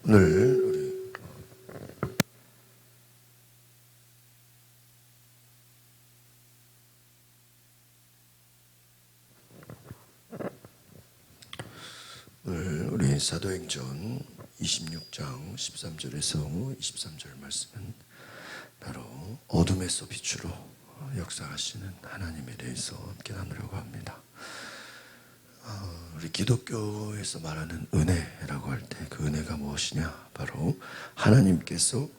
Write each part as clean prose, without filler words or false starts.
오늘 우리 사도행전 26장 13절에서 23절 말씀은 바로 어둠에서 빛으로 역사하시는 하나님에 대해서 함께 나누려고 합니다. 우리 기독교에서 말하는 은혜라고 할 때 그 은혜가 무엇이냐? 바로 하나님께서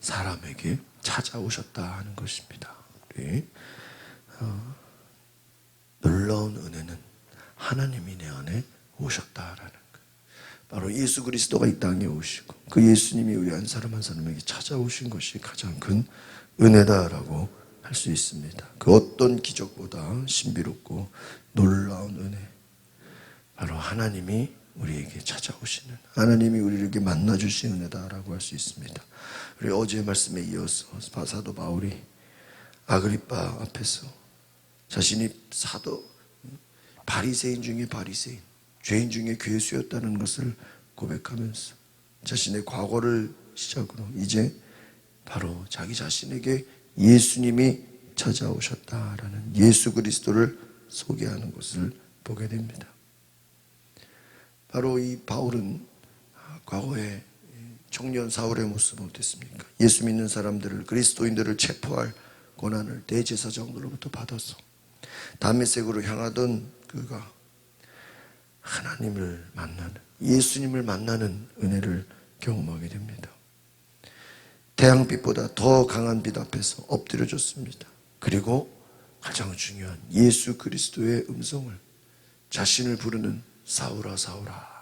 사람에게 찾아오셨다 하는 것입니다. 우리 놀라운 은혜는 하나님이 내 안에 오셨다라는 것. 바로 예수 그리스도가 이 땅에 오시고 그 예수님이 우리 한 사람 한 사람에게 찾아오신 것이 가장 큰 은혜다라고 할 수 있습니다. 그 어떤 기적보다 신비롭고 놀라운 은혜, 바로 하나님이 우리에게 찾아오시는, 하나님이 우리에게 만나주신 은혜다라고 할 수 있습니다. 우리 어제의 말씀에 이어서 사도 바울이 아그리빠 앞에서 자신이 바리새인 중에 바리새인, 죄인 중에 괴수였다는 것을 고백하면서 자신의 과거를 시작으로 이제 바로 자기 자신에게 예수님이 찾아오셨다라는 예수 그리스도를 소개하는 것을 보게 됩니다. 바로 이 바울은 과거에 청년 사울의 모습은 어땠습니까? 예수 믿는 사람들을, 그리스도인들을 체포할 권한을 대제사장으로부터 받아서 다메섹으로 향하던 그가 하나님을 만나는, 예수님을 만나는 은혜를 경험하게 됩니다. 태양빛보다 더 강한 빛 앞에서 엎드려졌습니다. 그리고 가장 중요한 예수 그리스도의 음성을, 자신을 부르는 사울아 사울아,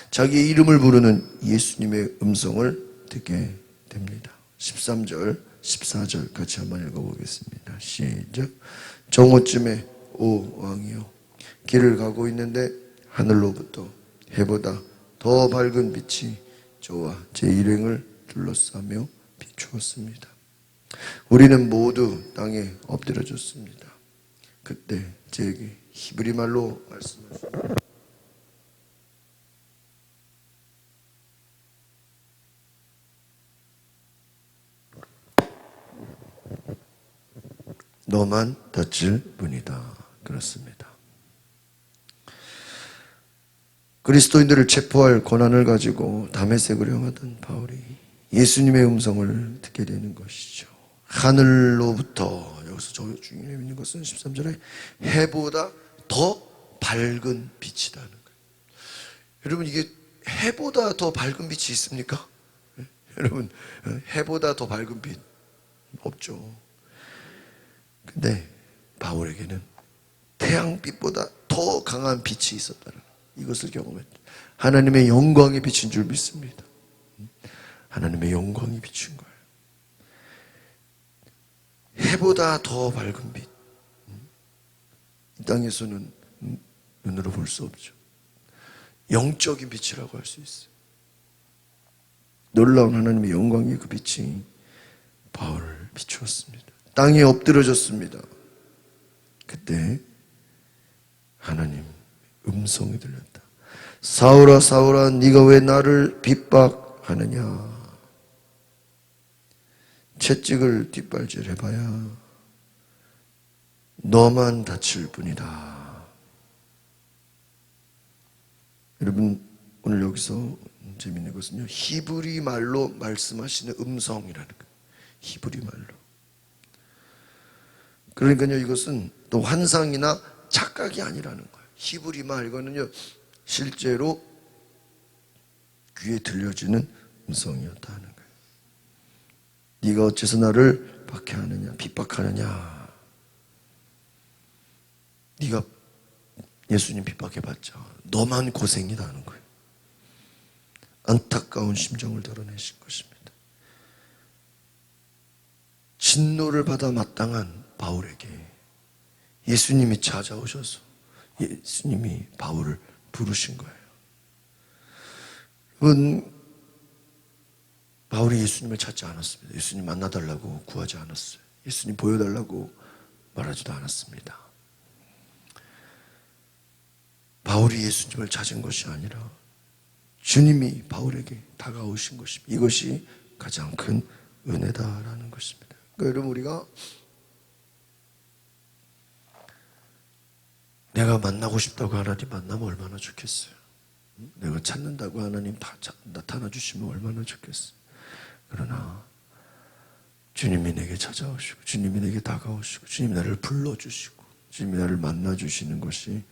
자기의 이름을 부르는 예수님의 음성을 듣게 됩니다. 13절 14절 같이 한번 읽어보겠습니다. 시작. 정오쯤에 오 왕이여, 길을 가고 있는데 하늘로부터 해보다 더 밝은 빛이 저와 제 일행을 둘러싸며 비추었습니다. 우리는 모두 땅에 엎드려졌습니다. 그때 제게 히브리 말로 말씀하셨습니다. 너만 다칠 뿐이다. 그렇습니다. 그리스도인들을 체포할 권한을 가지고 다메섹으로 향하던 바울이 예수님의 음성을 듣게 되는 것이죠. 하늘로부터, 여기서 저 중요해 있는 것은 13절에 해보다 더 밝은 빛이라는 거예요. 여러분, 이게 해보다 더 밝은 빛이 있습니까? 여러분, 해보다 더 밝은 빛 없죠. 근데 바울에게는 태양빛보다 더 강한 빛이 있었다는, 이것을 경험했죠. 하나님의 영광이 비친 줄 믿습니다. 하나님의 영광이 비친 거예요. 해보다 더 밝은 빛. 이 땅에서는 눈으로 볼 수 없죠. 영적인 빛이라고 할 수 있어요. 놀라운 하나님의 영광의 그 빛이 바울을 비추었습니다. 땅에 엎드려졌습니다. 그때 하나님 음성이 들렸다. 사울아 사울아, 네가 왜 나를 핍박하느냐? 채찍을 뒷발질해봐야 너만 다칠 뿐이다. 여러분, 오늘 여기서 재미있는 것은요, 히브리 말로 말씀하시는 음성이라는 거예요. 히브리 말로. 그러니까요, 이것은 또 환상이나 착각이 아니라는 거예요. 히브리 말, 이거는요 실제로 귀에 들려지는 음성이었다는 거예요. 네가 어째서 나를 박해하느냐, 핍박하느냐. 네가 예수님 핍박해봤자 너만 고생이다 하는 거예요. 안타까운 심정을 드러내신 것입니다. 진노를 받아 마땅한 바울에게 예수님이 찾아오셔서 예수님이 바울을 부르신 거예요. 그건 바울이 예수님을 찾지 않았습니다. 예수님 만나달라고 구하지 않았어요. 예수님 보여달라고 말하지도 않았습니다. 바울이 예수님을 찾은 것이 아니라 주님이 바울에게 다가오신 것입니다. 이것이 가장 큰 은혜다라는 것입니다. 그러니까 여러분, 우리가 내가 만나고 싶다고 하나님 만나면 얼마나 좋겠어요. 내가 찾는다고 하나님 다 나타나 주시면 얼마나 좋겠어요. 그러나 주님이 내게 찾아오시고 주님이 내게 다가오시고 주님이 나를 불러주시고 주님이 나를 만나주시는 것이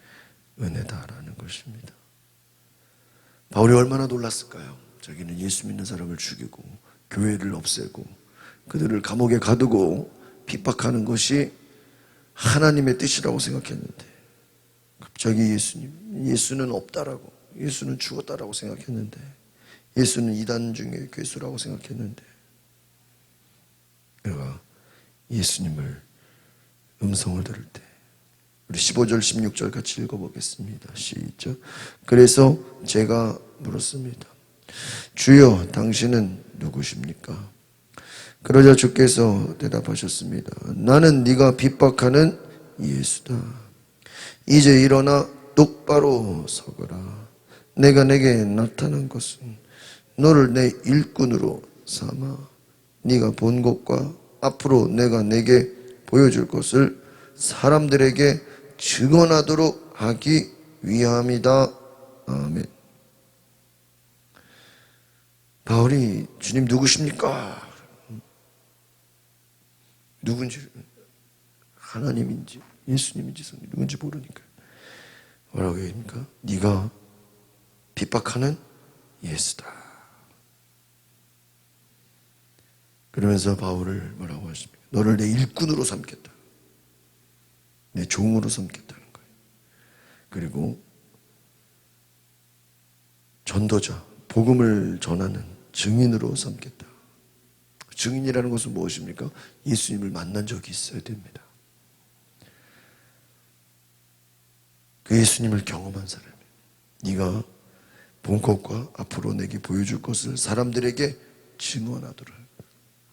은혜다라는 것입니다. 바울이 얼마나 놀랐을까요? 자기는 예수 믿는 사람을 죽이고 교회를 없애고 그들을 감옥에 가두고 핍박하는 것이 하나님의 뜻이라고 생각했는데 갑자기 예수는 없다라고, 예수는 죽었다라고 생각했는데, 예수는 이단 중에 괴수라고 생각했는데, 그가 예수님을 음성을 들을 때 우리 15절 16절 같이 읽어보겠습니다. 시작. 그래서 제가 물었습니다. 주여, 당신은 누구십니까? 그러자 주께서 대답하셨습니다. 나는 네가 핍박하는 예수다. 이제 일어나 똑바로 서거라. 내가 내게 나타난 것은 너를 내 일꾼으로 삼아 네가 본 것과 앞으로 내가 내게 보여줄 것을 사람들에게 증언하도록 하기 위함이다. 아멘. 바울이 주님 누구십니까? 누군지, 하나님인지 예수님인지 성령 누군지 모르니까 뭐라고 합니까? 네가 핍박하는 예수다. 그러면서 바울을 뭐라고 하십니까? 너를 내 일꾼으로 삼겠다. 내 종으로 삼겠다는 거예요. 그리고 전도자, 복음을 전하는 증인으로 삼겠다. 증인이라는 것은 무엇입니까? 예수님을 만난 적이 있어야 됩니다. 그 예수님을 경험한 사람이에요. 네가 본 것과 앞으로 내게 보여줄 것을 사람들에게 증언하도록.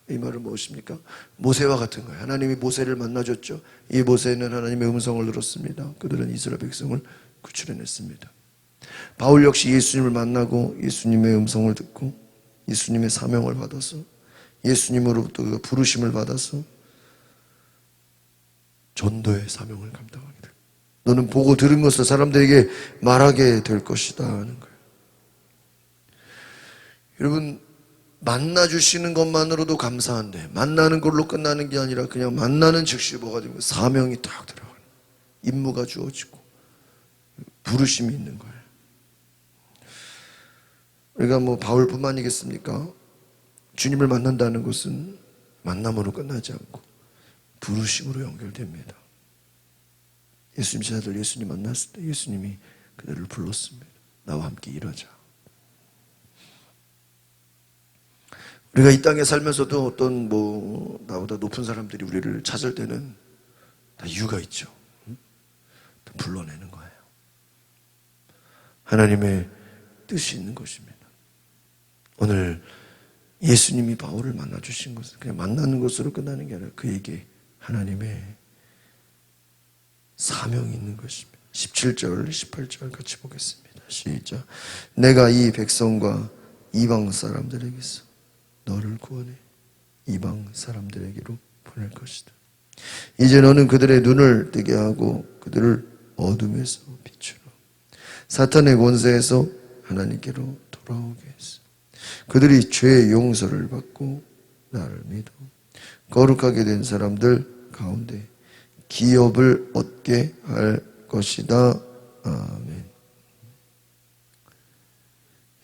이 말은 무엇입니까? 모세와 같은 거예요. 하나님이 모세를 만나줬죠. 이 모세는 하나님의 음성을 들었습니다. 그들은 이스라엘 백성을 구출해냈습니다. 바울 역시 예수님을 만나고 예수님의 음성을 듣고 예수님의 사명을 받아서 예수님으로부터 그 부르심을 받아서 전도의 사명을 감당하게 됩니다. 너는 보고 들은 것을 사람들에게 말하게 될 것이다 하는 거예요. 여러분, 만나주시는 것만으로도 감사한데 만나는 걸로 끝나는 게 아니라 그냥 만나는 즉시 뭐가 되면 사명이 딱 들어가는, 임무가 주어지고 부르심이 있는 거예요. 우리가 뭐 바울뿐만이겠습니까? 주님을 만난다는 것은 만남으로 끝나지 않고 부르심으로 연결됩니다. 예수님 제자들 예수님 만났을 때 예수님이 그들을 불렀습니다. 나와 함께 일하자. 우리가 이 땅에 살면서도 어떤 나보다 높은 사람들이 우리를 찾을 때는 다 이유가 있죠. 다 불러내는 거예요. 하나님의 뜻이 있는 것입니다. 오늘 예수님이 바울을 만나주신 것은 그냥 만나는 것으로 끝나는 게 아니라 그에게 하나님의 사명이 있는 것입니다. 17절, 18절 같이 보겠습니다. 시작. 내가 이 백성과 이방 사람들에게서 너를 구원해 이방 사람들에게로 보낼 것이다. 이제 너는 그들의 눈을 뜨게 하고 그들을 어둠에서 비추라. 사탄의 권세에서 하나님께로 돌아오게 했어. 그들이 죄의 용서를 받고 나를 믿어 거룩하게 된 사람들 가운데 기업을 얻게 할 것이다. 아멘.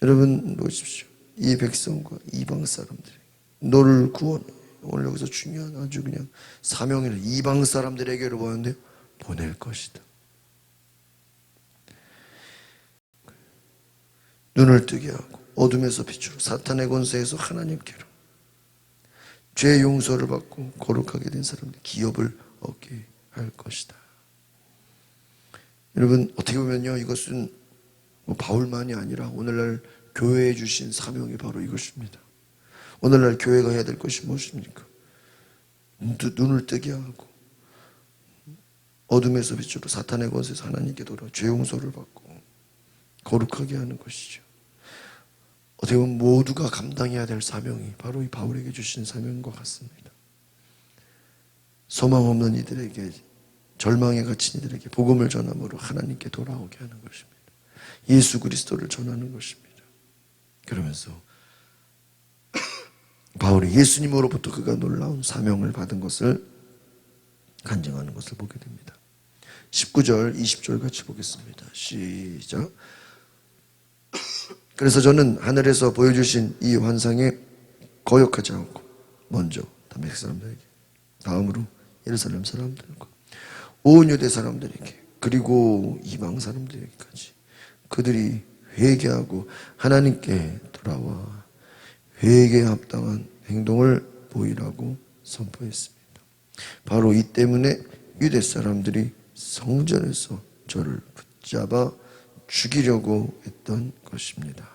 여러분 보십시오. 이 백성과 이방 사람들이 너를 구원해. 오늘 여기서 중요한 아주 그냥 사명이는 이방 사람들에게로 보는데 보낼 것이다. 눈을 뜨게 하고 어둠에서 빛으로 사탄의 권세에서 하나님께로 죄 용서를 받고 거룩하게 된 사람들 기업을 얻게 할 것이다. 여러분 어떻게 보면요 이것은 바울만이 아니라 오늘날 교회에 주신 사명이 바로 이것입니다. 오늘날 교회가 해야 될 것이 무엇입니까? 눈을 뜨게 하고 어둠에서 빛으로 사탄의 권세에서 하나님께 돌아 죄 용서를 받고 거룩하게 하는 것이죠. 어떻게 보면 모두가 감당해야 될 사명이 바로 이 바울에게 주신 사명인 것 같습니다. 소망 없는 이들에게, 절망에 갇힌 이들에게 복음을 전함으로 하나님께 돌아오게 하는 것입니다. 예수 그리스도를 전하는 것입니다. 그러면서 바울이 예수님으로부터 그가 놀라운 사명을 받은 것을 간증하는 것을 보게 됩니다. 19절, 20절 같이 보겠습니다. 시작. 그래서 저는 하늘에서 보여주신 이 환상에 거역하지 않고 먼저 다메섹 사람들에게, 다음으로 예루살렘 사람들과 온 유대 사람들에게, 그리고 이방 사람들에게까지 그들이 회개하고 하나님께 돌아와 회개에 합당한 행동을 보이라고 선포했습니다. 바로 이 때문에 유대 사람들이 성전에서 저를 붙잡아 죽이려고 했던 것입니다.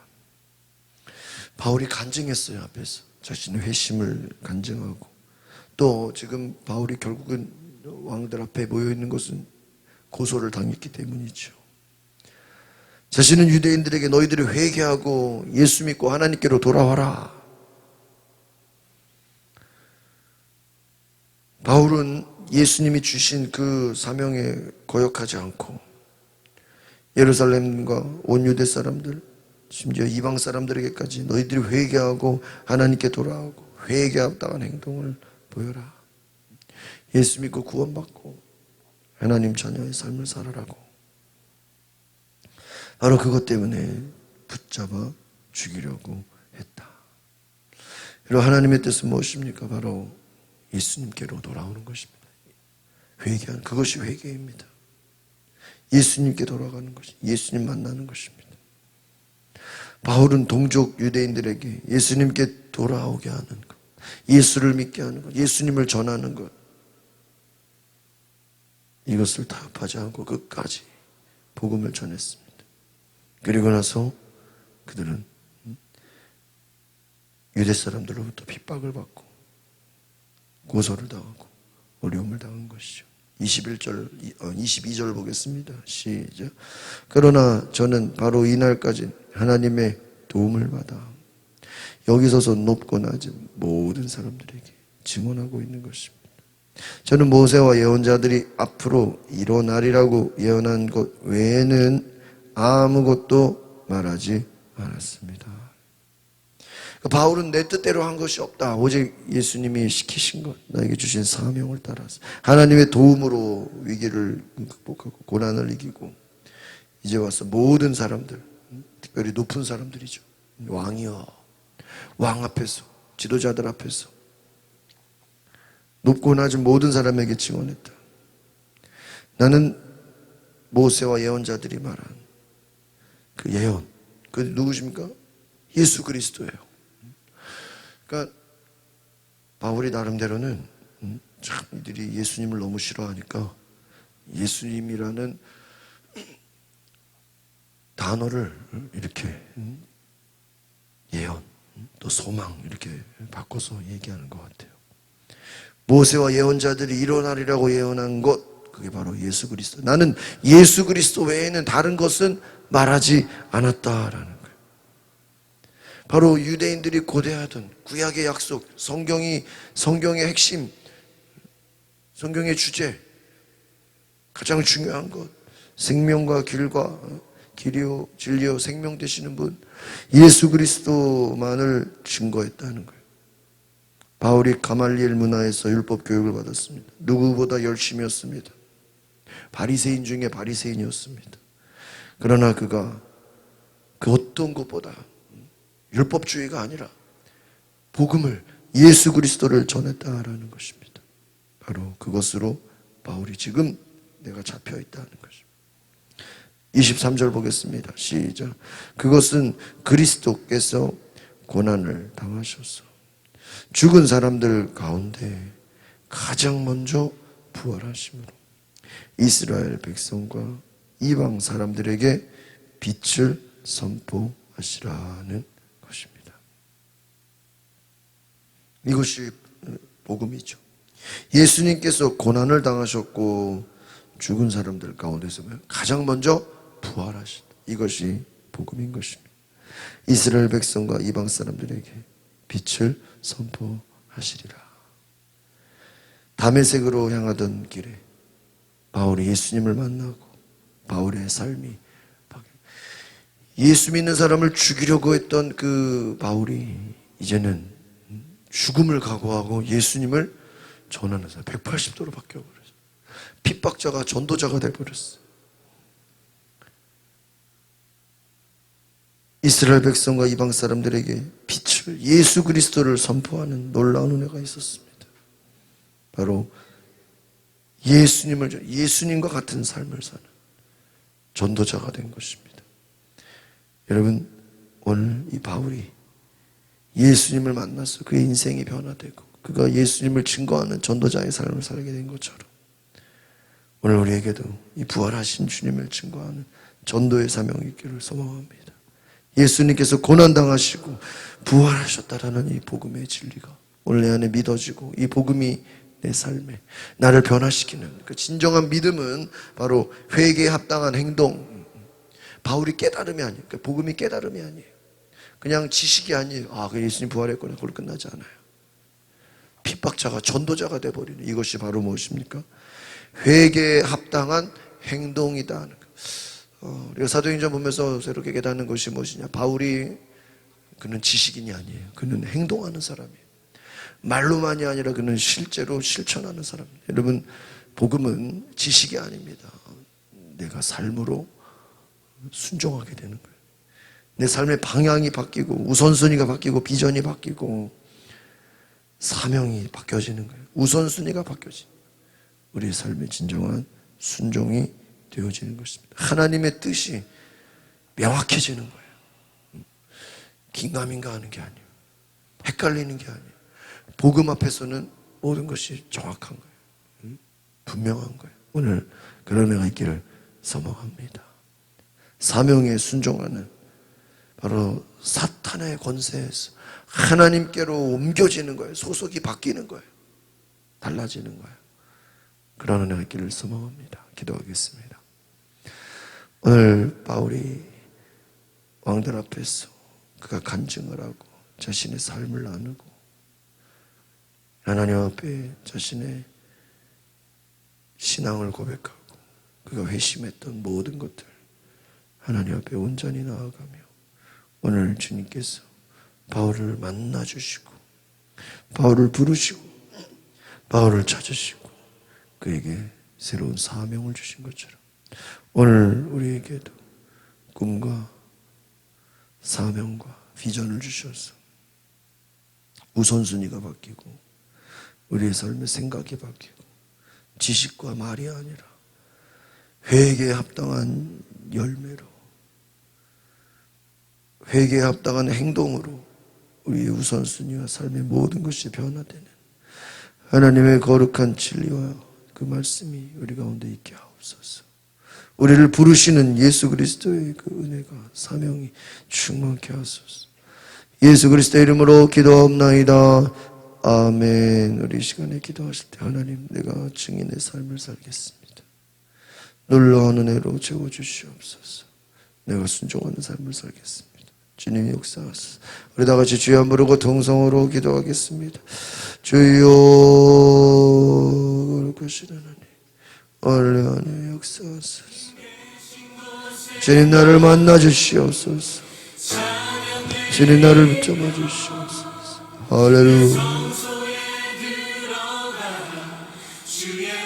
바울이 간증했어요. 앞에서 자신의 회심을 간증하고, 또 지금 바울이 결국은 왕들 앞에 모여있는 것은 고소를 당했기 때문이죠. 자신은 유대인들에게 너희들이 회개하고 예수 믿고 하나님께로 돌아와라. 바울은 예수님이 주신 그 사명에 거역하지 않고 예루살렘과 온 유대 사람들, 심지어 이방 사람들에게까지 너희들이 회개하고 하나님께 돌아오고 회개합당한 행동을 보여라. 예수 믿고 구원받고 하나님 자녀의 삶을 살아라고. 바로 그것 때문에 붙잡아 죽이려고 했다. 여러분, 하나님의 뜻은 무엇입니까? 바로 예수님께로 돌아오는 것입니다. 회개하는, 그것이 회개입니다. 예수님께 돌아가는 것이, 예수님 만나는 것입니다. 바울은 동족 유대인들에게 예수님께 돌아오게 하는 것, 예수를 믿게 하는 것, 예수님을 전하는 것, 이것을 타협하지 않고 끝까지 복음을 전했습니다. 그리고 나서 그들은 유대 사람들로부터 핍박을 받고 고소를 당하고 어려움을 당한 것이죠. 22절 보겠습니다. 시작. 그러나 저는 바로 이날까지 하나님의 도움을 받아 여기 서서 높고 낮은 모든 사람들에게 증언하고 있는 것입니다. 저는 모세와 예언자들이 앞으로 일어나리라고 예언한 것 외에는 아무것도 말하지 않았습니다. 바울은 내 뜻대로 한 것이 없다. 오직 예수님이 시키신 것, 나에게 주신 사명을 따라서 하나님의 도움으로 위기를 극복하고 고난을 이기고 이제 와서 모든 사람들, 특별히 높은 사람들이죠. 왕이여, 왕 앞에서, 지도자들 앞에서 높고 낮은 모든 사람에게 증언했다. 나는 모세와 예언자들이 말한 그 예언, 그 누구십니까? 예수 그리스도예요. 그러니까 바울이 나름대로는 참 이들이 예수님을 너무 싫어하니까 예수님이라는 단어를 이렇게 예언, 또 소망 이렇게 바꿔서 얘기하는 것 같아요. 모세와 예언자들이 일어나리라고 예언한 것, 그게 바로 예수 그리스도. 나는 예수 그리스도 외에는 다른 것은 말하지 않았다라는 거예요. 바로 유대인들이 고대하던 구약의 약속, 성경의 핵심, 성경의 주제, 가장 중요한 것, 생명과 길이요 진리요 생명 되시는 분 예수 그리스도만을 증거했다는 거예요. 바울이 가말리엘 문화에서 율법 교육을 받았습니다. 누구보다 열심이었습니다. 바리새인 중에 바리새인이었습니다. 그러나 그가 그 어떤 것보다 율법주의가 아니라 복음을, 예수 그리스도를 전했다라는 것입니다. 바로 그것으로 바울이 지금 내가 잡혀 있다는 것입니다. 23절 보겠습니다. 시작. 그것은 그리스도께서 고난을 당하셔서 죽은 사람들 가운데 가장 먼저 부활하심으로 이스라엘 백성과 이방 사람들에게 빛을 선포하시라는 것입니다. 이것이 복음이죠. 예수님께서 고난을 당하셨고 죽은 사람들 가운데서 가장 먼저 부활하신다. 이것이 복음인 것입니다. 이스라엘 백성과 이방 사람들에게 빛을 선포하시리라. 다메섹으로 향하던 길에 바울이 예수님을 만나고 바울의 삶이 예수 믿는 사람을 죽이려고 했던 그 바울이 이제는 죽음을 각오하고 예수님을 전하는 사람 180도로 바뀌어버렸어요. 핍박자가 전도자가 되어버렸어요. 이스라엘 백성과 이방 사람들에게 빛을, 예수 그리스도를 선포하는 놀라운 은혜가 있었습니다. 바로 예수님과 같은 삶을 사는 전도자가 된 것입니다. 여러분, 오늘 이 바울이 예수님을 만나서 그의 인생이 변화되고 그가 예수님을 증거하는 전도자의 삶을 살게 된 것처럼 오늘 우리에게도 이 부활하신 주님을 증거하는 전도의 사명이 있기를 소망합니다. 예수님께서 고난당하시고 부활하셨다라는 이 복음의 진리가 오늘 내 안에 믿어지고 이 복음이 내 삶에 나를 변화시키는 그 진정한 믿음은 바로 회개에 합당한 행동. 바울이 깨달음이 아니에요. 그러니까 복음이 깨달음이 아니에요. 그냥 지식이 아니에요. 그 예수님 부활했구나. 그걸로 끝나지 않아요. 핍박자가 전도자가 되어버리는 이것이 바로 무엇입니까? 회개에 합당한 행동이다 하는 거. 우리가 사도행전 보면서 새롭게 깨닫는 것이 무엇이냐? 바울이 그는 지식인이 아니에요. 그는 행동하는 사람이에요. 말로만이 아니라 그는 실제로 실천하는 사람이에요. 여러분, 복음은 지식이 아닙니다. 내가 삶으로 순종하게 되는 거예요. 내 삶의 방향이 바뀌고 우선순위가 바뀌고 비전이 바뀌고 사명이 바뀌어지는 거예요. 우선순위가 바뀌어지는 거예요. 우리의 삶의 진정한 순종이 되어지는 것입니다. 하나님의 뜻이 명확해지는 거예요. 긴가민가 하는 게 아니에요. 헷갈리는 게 아니에요. 복음 앞에서는 모든 것이 정확한 거예요. 분명한 거예요. 오늘 그런 은혜가 있기를 소망합니다. 사명에 순종하는 바로 사탄의 권세에서 하나님께로 옮겨지는 거예요. 소속이 바뀌는 거예요. 달라지는 거예요. 그런 은혜가 있기를 소망합니다. 기도하겠습니다. 오늘 바울이 왕들 앞에서 그가 간증을 하고 자신의 삶을 나누고 하나님 앞에 자신의 신앙을 고백하고 그가 회심했던 모든 것들 하나님 앞에 온전히 나아가며 오늘 주님께서 바울을 만나주시고 바울을 부르시고 바울을 찾으시고 그에게 새로운 사명을 주신 것처럼 오늘 우리에게도 꿈과 사명과 비전을 주셔서 우선순위가 바뀌고 우리의 삶의 생각이 바뀌고 지식과 말이 아니라 회개에 합당한 열매로 회개에 합당한 행동으로 우리의 우선순위와 삶의 모든 것이 변화되는 하나님의 거룩한 진리와 그 말씀이 우리 가운데 있게 하옵소서. 우리를 부르시는 예수 그리스도의 그 은혜가 사명이 충만케 하소서. 예수 그리스도의 이름으로 기도하옵나이다. 아멘. 우리 이 시간에 기도하실 때 하나님 내가 증인의 삶을 살겠습니다. 놀라운 은혜로 채워주시옵소서. 내가 순종하는 삶을 살겠습니다. 주님이 역사하소서. 우리 다 같이 주여 부르고 동성으로 기도하겠습니다. 주여 거룩하신 하나님 오늘 안에 역사하소서. 주님 나를 만나 주시옵소서. 주님 나를 붙잡아 주시옵소서. 할렐루야.